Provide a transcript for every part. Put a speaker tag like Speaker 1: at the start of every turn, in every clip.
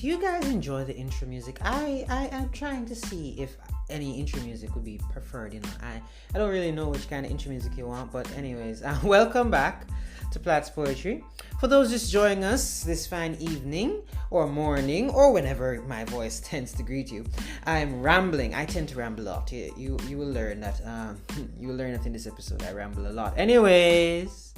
Speaker 1: Do you guys enjoy the intro music? I am trying to see if any intro music would be preferred. I don't really know which kind of intro music you want, but anyways, welcome back to Platt's Poetry. For those just joining us this fine evening or morning or whenever my voice tends to greet you, I'm rambling. I tend to ramble a lot. You will learn that. You will learn that in this episode. I ramble a lot. Anyways,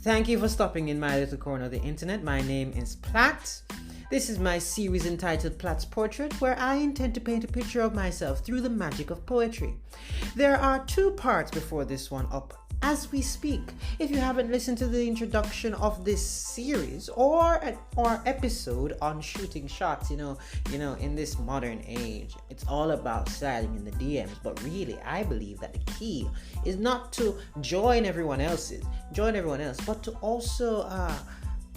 Speaker 1: thank you for stopping in my little corner of the internet. My name is Platt. This is my series entitled Platt's Portrait, where I intend to paint a picture of myself through the magic of poetry. There are 2 parts before this one up as we speak. If you haven't listened to the introduction of this series or episode on shooting shots, in this modern age, it's all about sliding in the DMs. But really, I believe that the key is not to join everyone else, but to also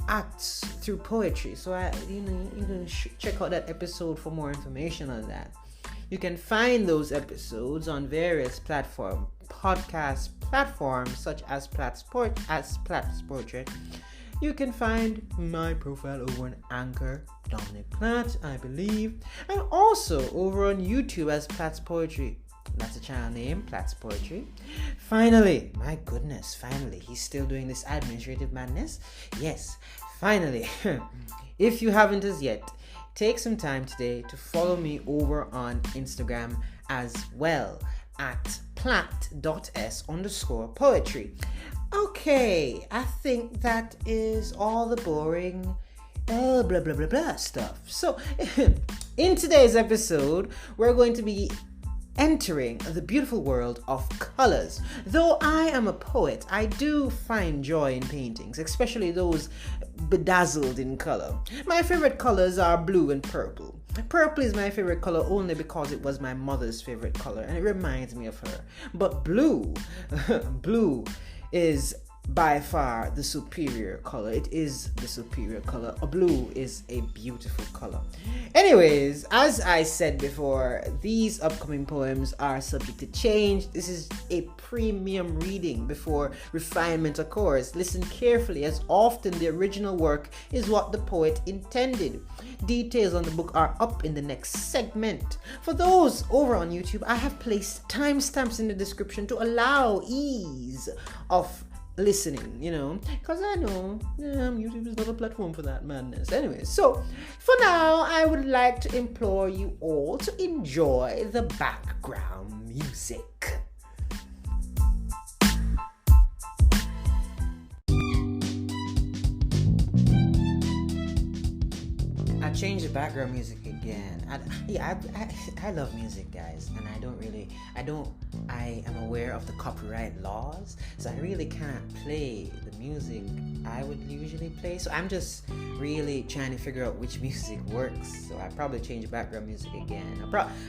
Speaker 1: acts through poetry. So you can check out that episode for more information on that. You can find those episodes on various podcast platforms such as Platt's Portrait. You can find my profile over on Anchor, Dominic Platt, I believe, and also over on YouTube as Platt's Poetry. That's a channel name, Platt's Poetry. Finally, my goodness, he's still doing this administrative madness. Yes, finally. If you haven't as yet, take some time today to follow me over on Instagram as well at platt.s_poetry. Okay, I think that is all the boring blah blah blah blah stuff. So, in today's episode, we're going to be entering the beautiful world of colors. Though I am a poet, I do find joy in paintings, especially those bedazzled in color. My favorite colors are blue and purple. Purple is my favorite color only because it was my mother's favorite color and it reminds me of her. But blue is by far the superior color. It is the superior color. Blue is a beautiful color. Anyways, as I said before, these upcoming poems are subject to change. This is a premium reading before refinement occurs. Listen carefully, as often the original work is what the poet intended. Details on the book are up in the next segment. For those over on YouTube, I have placed timestamps in the description to allow ease of listening, because I know YouTube is not a platform for that madness. Anyway, so for now, I would like to implore you all to enjoy the background music. I changed the background music again. I love music, guys, and I am aware of the copyright laws, so I really can't play the music I would usually play. So I'm just really trying to figure out which music works. So I probably change the background music again.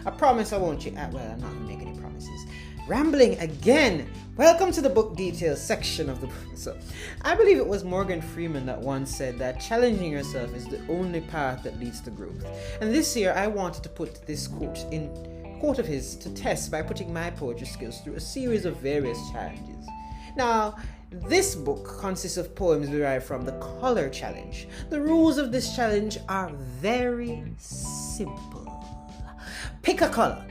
Speaker 1: I promise I won't change. Well, I'm not gonna make any promises. Rambling again. Welcome to the book details section of the book. So, I believe it was Morgan Freeman that once said that challenging yourself is the only path that leads to growth. And this year, I wanted to put this quote of his to test by putting my poetry skills through a series of various challenges. Now, this book consists of poems derived from the color challenge. The rules of this challenge are very simple. Pick a color.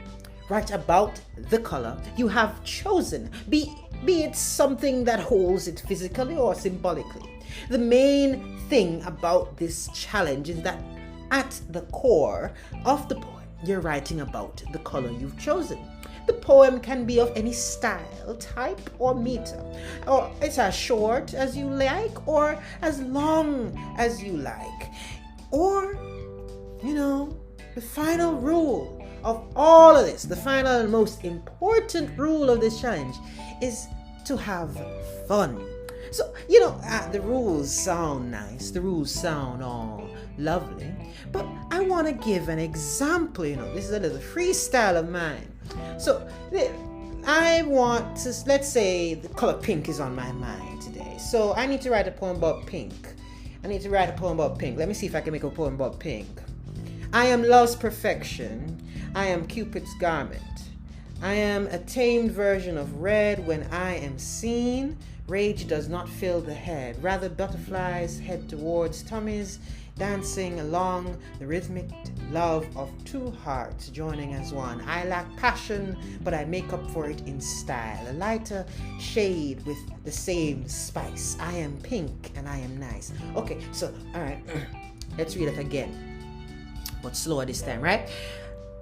Speaker 1: Write about the color you have chosen, be it something that holds it physically or symbolically. The main thing about this challenge is that at the core of the poem, you're writing about the color you've chosen. The poem can be of any style, type, or meter, or it's as short as you like or as long as you like. Or, the final rule of all of this, the final and most important rule of this challenge is to have fun. So, the rules sound nice, the rules sound all lovely, but I want to give an example. This is a little freestyle of mine. So, I want to, let's say the color pink is on my mind today. So, I need to write a poem about pink. Let me see if I can make a poem about pink. I am love's perfection. I am Cupid's garment. I am a tamed version of red. When I am seen, rage does not fill the head. Rather, butterflies head towards tummies. dancing along the rhythmic love of two hearts joining as one. I lack passion, but I make up for it in style. A lighter shade with the same spice. I am pink and I am nice. Okay, so, all right, let's read it again, but slower this time, right?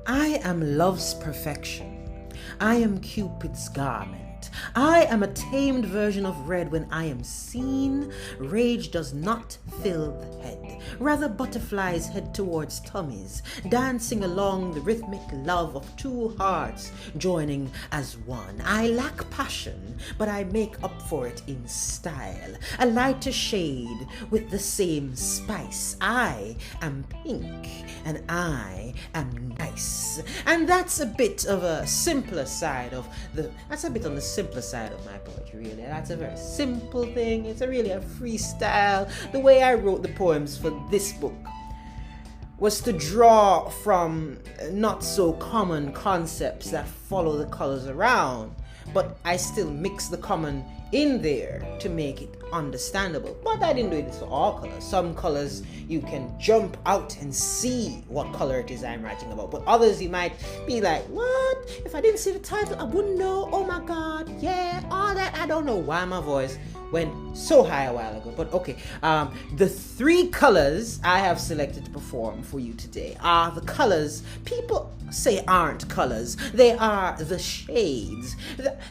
Speaker 1: I am love's perfection. I am Cupid's garment. I am a tamed version of red when I am seen. Rage does not fill the head. Rather, butterflies head towards tummies, dancing along the rhythmic love of two hearts joining as one. I lack passion, but I make up for it in style. A lighter shade with the same spice. I am pink and I am nice. And that's a bit of a simpler side of that's a bit on the simpler side of my poetry, really. That's a very simple thing. It's really a freestyle. The way I wrote the poems for this book was to draw from not so common concepts that follow the colors around, but I still mix the common in there to make it understandable. But I didn't do this for all colors. Some colors you can jump out and see what color it is I'm writing about, but others you might be like, what? If I didn't see the title, I wouldn't know. Oh my God, yeah, all that. I don't know why my voice went so high a while ago, but okay. The three colors I have selected to perform for you today are the colors people say aren't colors. They are the shades.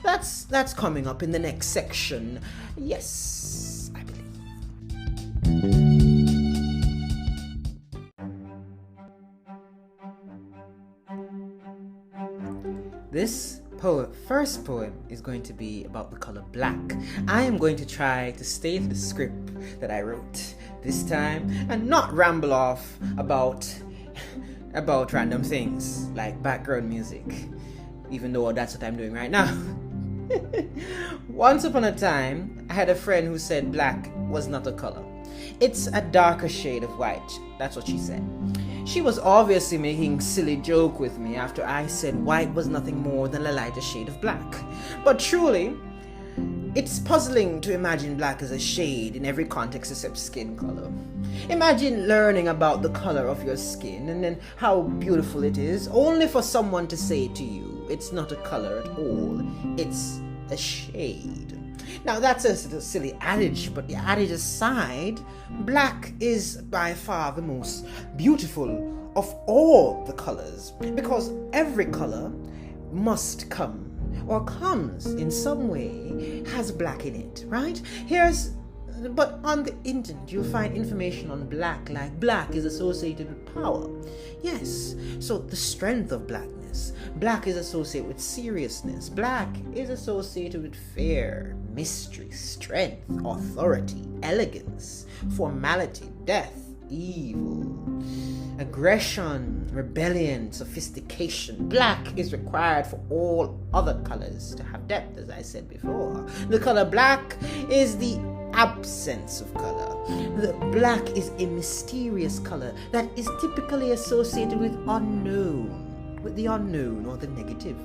Speaker 1: That's coming up in the next section. Yes, I believe. This first poem is going to be about the color black. I am going to try to stay to the script that I wrote this time and not ramble off about random things like background music, even though that's what I'm doing right now. Once upon a time, I had a friend who said black was not a color. It's a darker shade of white. That's what she said. She was obviously making a silly joke with me after I said white was nothing more than a lighter shade of black. But truly, it's puzzling to imagine black as a shade in every context except skin color. Imagine learning about the color of your skin and then how beautiful it is, only for someone to say to you, it's not a color at all, it's a shade. Now that's a silly adage, but the adage aside, black is by far the most beautiful of all the colors, because every color must come or comes in some way, has black in it, right? But on the internet, you'll find information on black, like black is associated with power. Yes, so the strength of blackness. Black is associated with seriousness. Black is associated with fear, mystery, strength, authority, elegance, formality, death, evil, aggression, rebellion, sophistication. Black is required for all other colors to have depth, as I said before. The color black is the absence of color. The black is a mysterious color that is typically associated with the unknown or the negative.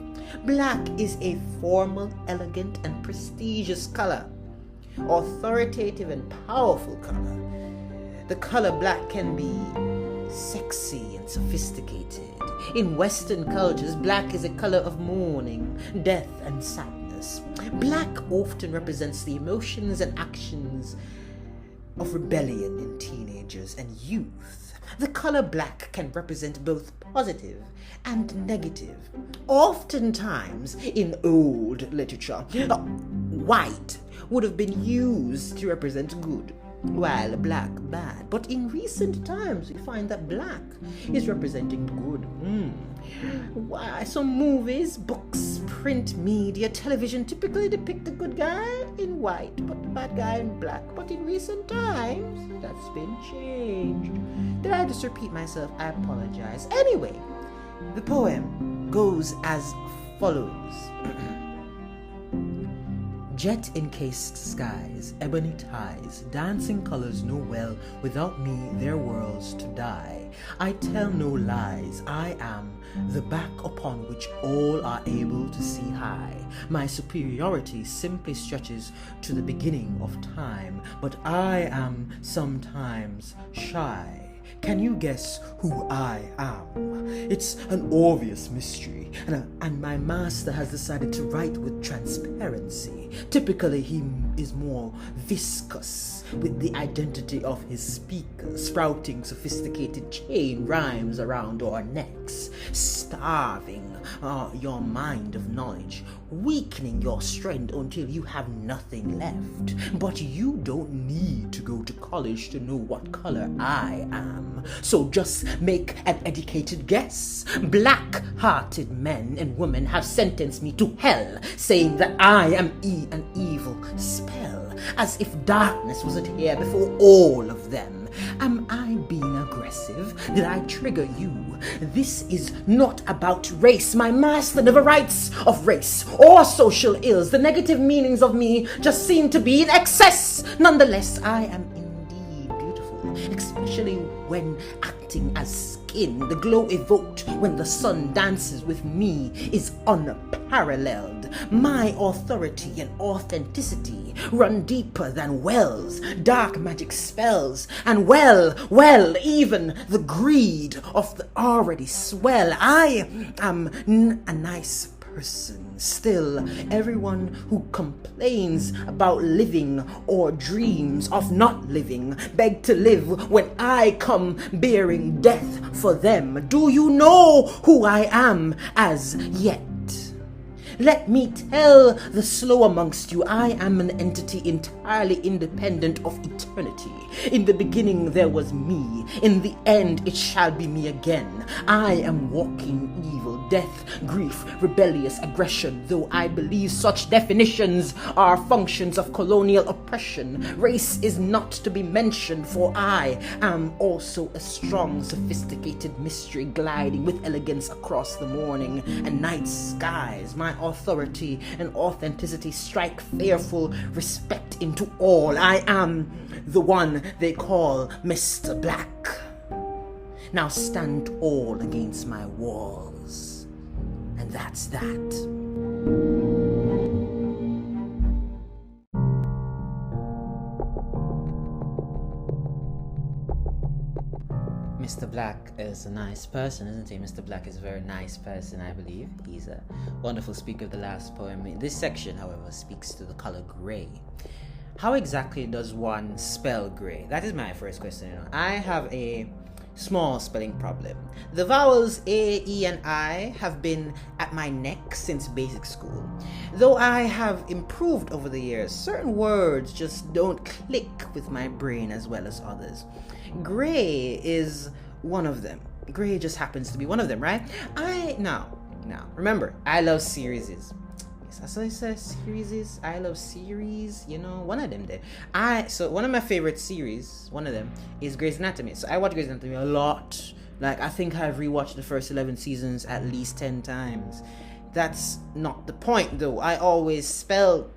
Speaker 1: Black is a formal, elegant, and prestigious color, authoritative and powerful color. The color black can be sexy and sophisticated. In Western cultures, black is a color of mourning, death, and sadness. Black often represents the emotions and actions of rebellion in teenagers and youth. The color black can represent both positive and negative. Oftentimes, in old literature, white would have been used to represent good, while black bad. But in recent times, we find that black is representing good. Why? Some movies, books, print media, television typically depict the good guy in white, but the bad guy in black. But in recent times, that's been changed. Did I just repeat myself? I apologize. Anyway, the poem goes as follows. Jet-encased skies, ebony ties, dancing colors know well, without me their worlds to die. I tell no lies, I am the back upon which all are able to see high. My superiority simply stretches to the beginning of time, but I am sometimes shy. Can you guess who I am? It's an obvious mystery, and my master has decided to write with transparency. Typically, he is more viscous with the identity of his speaker, sprouting sophisticated chain rhymes around our necks, starving your mind of knowledge, weakening your strength until you have nothing left. But you don't need to go to college to know what color I am. So just make an educated guess. Black-hearted men and women have sentenced me to hell, saying that I am an evil spell, as if darkness wasn't here before all of them. Am I being aggressive? Did I trigger you? This is not about race. My master never writes of race or social ills. The negative meanings of me just seem to be in excess. Nonetheless, I am indeed beautiful, especially when acting as skin. The glow evoked when the sun dances with me is unparalleled. My authority and authenticity run deeper than wells, dark magic spells, and well, even the greed of the already swell. I am a nice person. Still, everyone who complains about living or dreams of not living beg to live when I come bearing death for them. Do you know who I am as yet? Let me tell the slow amongst you, I am an entity entirely independent of eternity. In the beginning there was me. In the end it shall be me again. I am walking evil, death, grief, rebellious aggression. Though I believe such definitions are functions of colonial oppression, race is not to be mentioned, for I am also a strong, sophisticated mystery gliding with elegance across the morning and night skies. My authority and authenticity strike fearful respect into all. I am the one they call Mr. Black. Now stand all against my walls. And that's that. Mr. Black is a nice person, isn't he? Mr. Black is a very nice person, I believe. He's a wonderful speaker of the last poem. This section, however, speaks to the color gray. How exactly does one spell gray? That is my first question. I have a small spelling problem. The vowels A, E, and I have been at my neck since basic school. Though I have improved over the years, certain words just don't click with my brain as well as others. Gray is one of them. Gray just happens to be one of them, right? Now, remember, I love series. Yes, that's what I said, series. I love series, one of them there. So one of my favorite series, one of them, is Grey's Anatomy. So I watch Grey's Anatomy a lot. Like, I think I've rewatched the first 11 seasons at least 10 times. That's not the point, though. I always spelled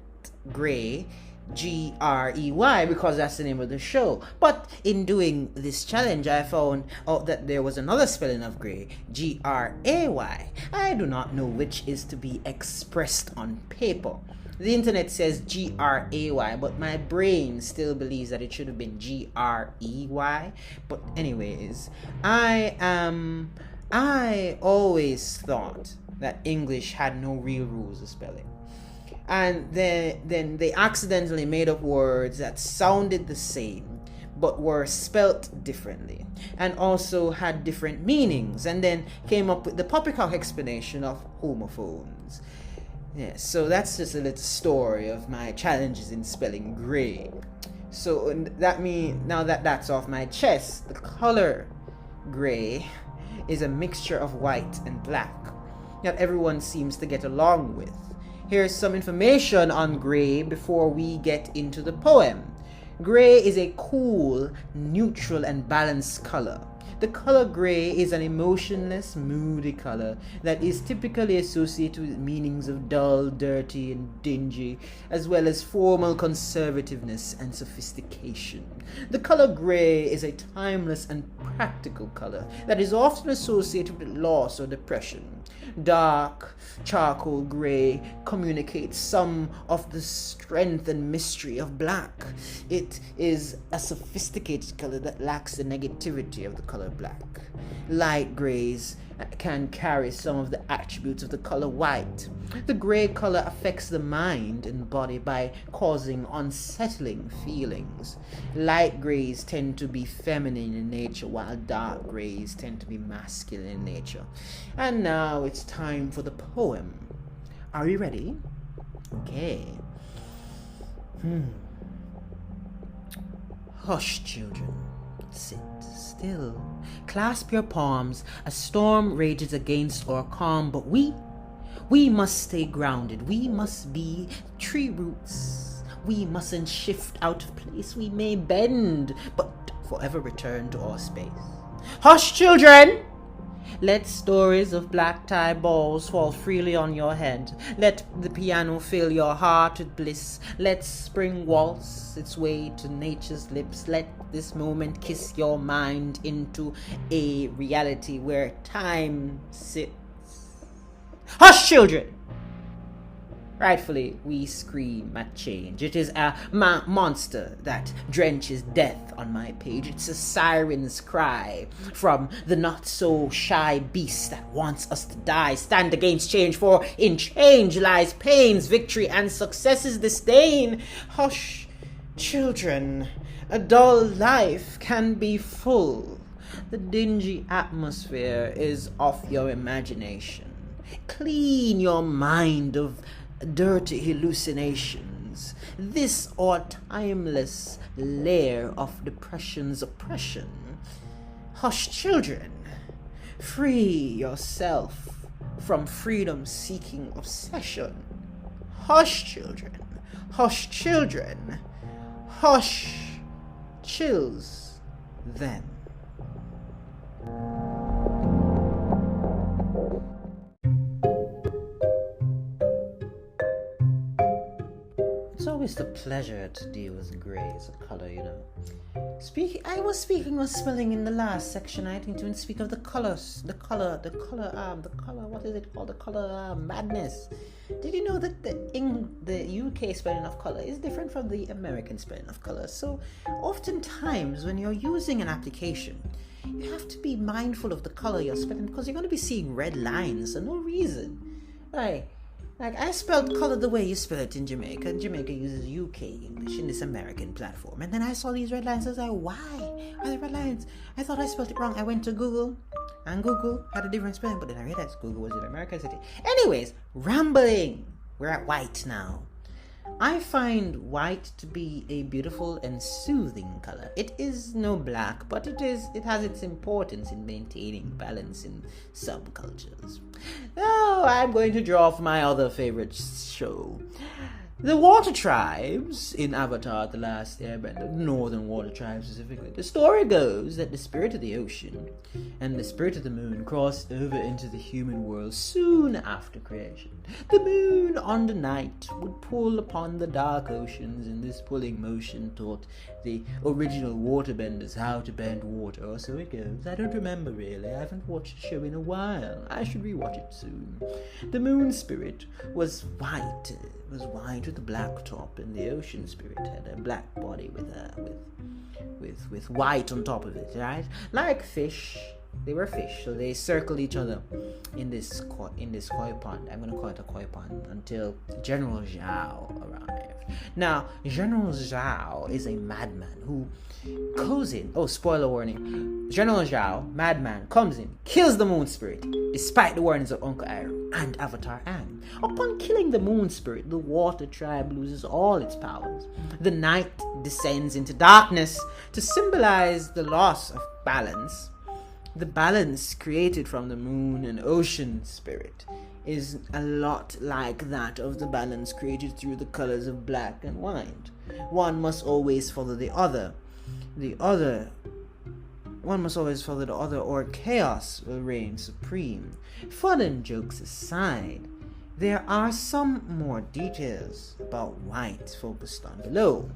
Speaker 1: Grey Grey, because that's the name of the show. But in doing this challenge, I found out that there was another spelling of gray, Gray. I do not know which is to be expressed on paper. The internet says Gray, but my brain still believes that it should have been Grey. But anyways, I always thought that English had no real rules of spelling. And then they accidentally made up words that sounded the same but were spelt differently and also had different meanings, and then came up with the poppycock explanation of homophones. Yeah, so that's just a little story of my challenges in spelling gray. So that means, now that that's off my chest, the color gray is a mixture of white and black that everyone seems to get along with. Here's some information on gray before we get into the poem. Gray is a cool, neutral, and balanced color. The color gray is an emotionless, moody color that is typically associated with meanings of dull, dirty, and dingy, as well as formal conservativeness and sophistication. The color gray is a timeless and practical color that is often associated with loss or depression. Dark charcoal gray communicates some of the strength and mystery of black. It is a sophisticated color that lacks the negativity of the color black. Light grays can carry some of the attributes of the color white. The gray color affects the mind and body by causing unsettling feelings. Light grays tend to be feminine in nature, while dark grays tend to be masculine in nature. And now it's time for the poem. Are you ready? Okay. Hush, children. Sit still. Clasp your palms. A storm rages against our calm, but we must stay grounded. We must be tree roots. We mustn't shift out of place. We may bend, but forever return to our space. Hush, children! Let stories of black tie balls fall freely on your head. Let the piano fill your heart with bliss. Let spring waltz its way to nature's lips. Let this moment kiss your mind into a reality where time sits. Hush, children! Rightfully, we scream at change. It is a monster that drenches death on my page. It's a siren's cry from the not-so-shy beast that wants us to die. Stand against change, for in change lies pains, victory, and success's disdain. Hush, children. A dull life can be full. The dingy atmosphere is of your imagination. Clean your mind of dirty hallucinations. This our timeless lair of depression's oppression. Hush, children. Free yourself from freedom-seeking obsession. Hush, children. Hush, children. Hush, chills them. It's always a pleasure to deal with gray as a color, you know. I was speaking of spelling in the last section. I didn't even speak of the colors. The color, what is it called? The color madness. Did you know that the UK spelling of color is different from the American spelling of color? So oftentimes when you're using an application, you have to be mindful of the color you're spelling, because you're going to be seeing red lines for no reason. Like I spelled color the way you spell it in Jamaica, and Jamaica uses UK English in this American platform. And then I saw these red lines. I was like, why are there red lines? I thought I spelled it wrong. I went to Google, and Google had a different spelling, but then I realized Google was in American City. Anyways, rambling. We're at white now. I find white to be a beautiful and soothing color. It is no black, but it has its importance in maintaining balance in subcultures. Now I'm going to draw from my other favorite show. The water tribes in Avatar: The Last Airbender, the northern water tribes specifically. The story goes that the spirit of the ocean and the spirit of the moon crossed over into the human world soon after creation. The moon on the night would pull upon the dark oceans, and this pulling motion taught the original waterbenders how to bend water, or so it goes. I don't remember really. I haven't watched the show in a while. I should rewatch it soon. The moon spirit was white with a black top, and the ocean spirit had a black body with white on top of it, right? Like fish. They were fish, so they circled each other in this koi pond. I'm gonna call it a koi pond until General Zhao arrived. Now, General Zhao is a madman who goes in. Oh, spoiler warning! General Zhao, madman, comes in, kills the moon spirit, despite the warnings of Uncle Iroh and Avatar Aang. Upon killing the moon spirit, the water tribe loses all its powers. The night descends into darkness to symbolize the loss of balance. The balance created from the moon and ocean spirit is a lot like that of the balance created through the colors of black and white. One must always follow the other. The other one must always follow the other, or chaos will reign supreme. Fun and jokes aside, there are some more details about white focused on below.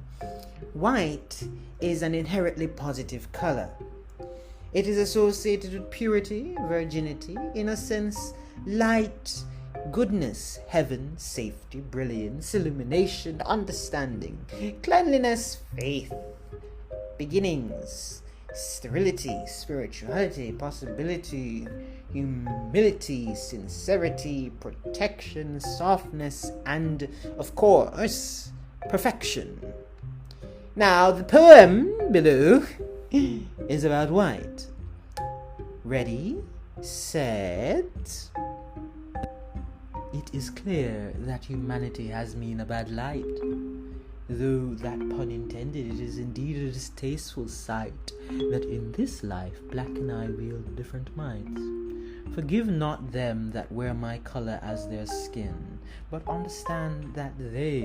Speaker 1: White is an inherently positive color. It is associated with purity, virginity, innocence, light, goodness, heaven, safety, brilliance, illumination, understanding, cleanliness, faith, beginnings, sterility, spirituality, possibility, humility, sincerity, protection, softness, and, of course, perfection. Now, the poem below is about white. Ready, set. It is clear that humanity has me in a bad light. Though that pun intended, it is indeed a distasteful sight that in this life black and I wield different mights. Forgive not them that wear my color as their skin, but understand that they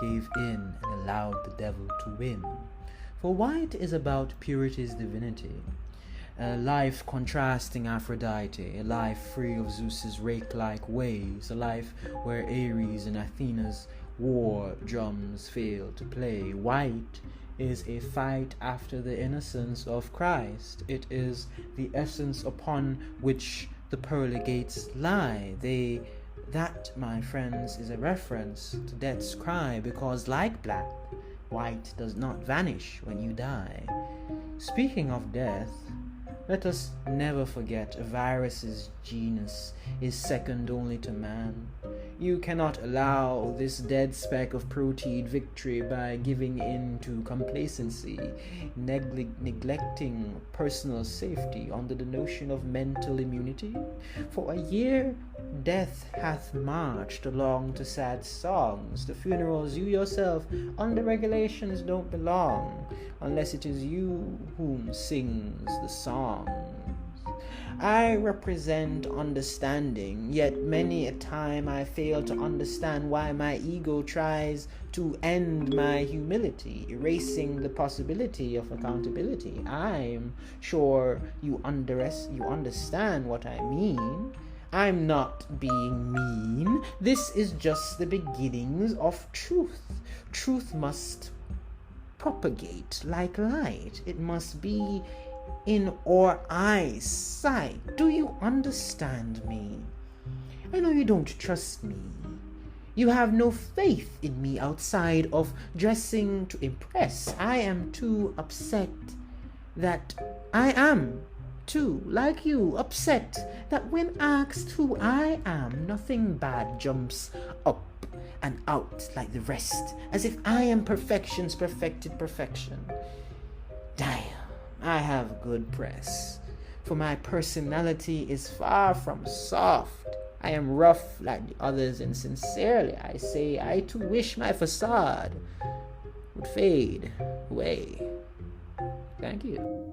Speaker 1: gave in and allowed the devil to win. For white is about purity's divinity, a life contrasting Aphrodite, a life free of Zeus's rake-like waves, a life where Ares and Athena's war drums fail to play. White is a fight after the innocence of Christ. It is the essence upon which the pearly gates lie. That, my friends, is a reference to death's cry, because like black, white does not vanish when you die. Speaking of death, let us never forget a virus's genus is second only to man. You cannot allow this dead speck of protein victory by giving in to complacency, neglecting personal safety under the notion of mental immunity. For a year, death hath marched along to sad songs. The funerals you yourself under regulations don't belong, unless it is you whom sings the songs. I represent understanding, yet many a time I fail to understand why my ego tries to end my humility, erasing the possibility of accountability. I'm sure you understand what I mean. I'm not being mean. This is just the beginnings of truth. Truth must propagate like light. It must be in our eyesight. Do you understand me? I know you don't trust me. You have no faith in me outside of dressing to impress. I am too upset that I am too, like you, upset that when asked who I am, nothing bad jumps up and out like the rest, as if I am perfection's perfected perfection. Damn, I have good press, for my personality is far from soft. I am rough like the others, and sincerely I say I too wish my facade would fade away. Thank you.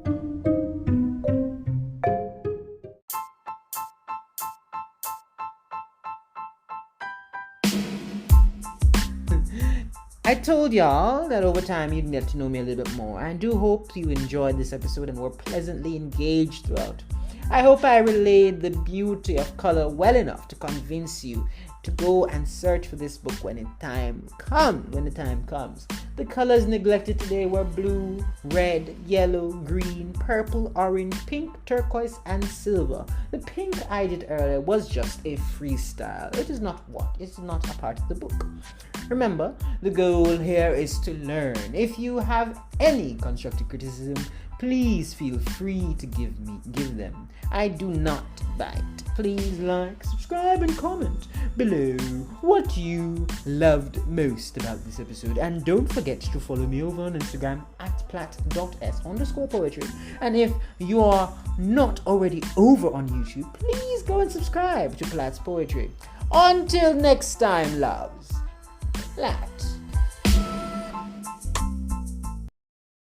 Speaker 1: I told y'all that over time you'd get to know me a little bit more. I do hope you enjoyed this episode and were pleasantly engaged throughout. I hope I relayed the beauty of color well enough to convince you to go and search for this book when the time comes. The colors neglected today were blue, red, yellow, green, purple, orange, pink, turquoise, and silver. The pink I did earlier was just a freestyle. It is not a part of the book. Remember, the goal here is to learn. If you have any constructive criticism, please feel free to give them. I do not bite. Please like, subscribe, and comment below what you loved most about this episode. And don't forget to follow me over on Instagram at platt.s_poetry. And if you are not already over on YouTube, please go and subscribe to Platt's Poetry. Until next time, loves. Platt.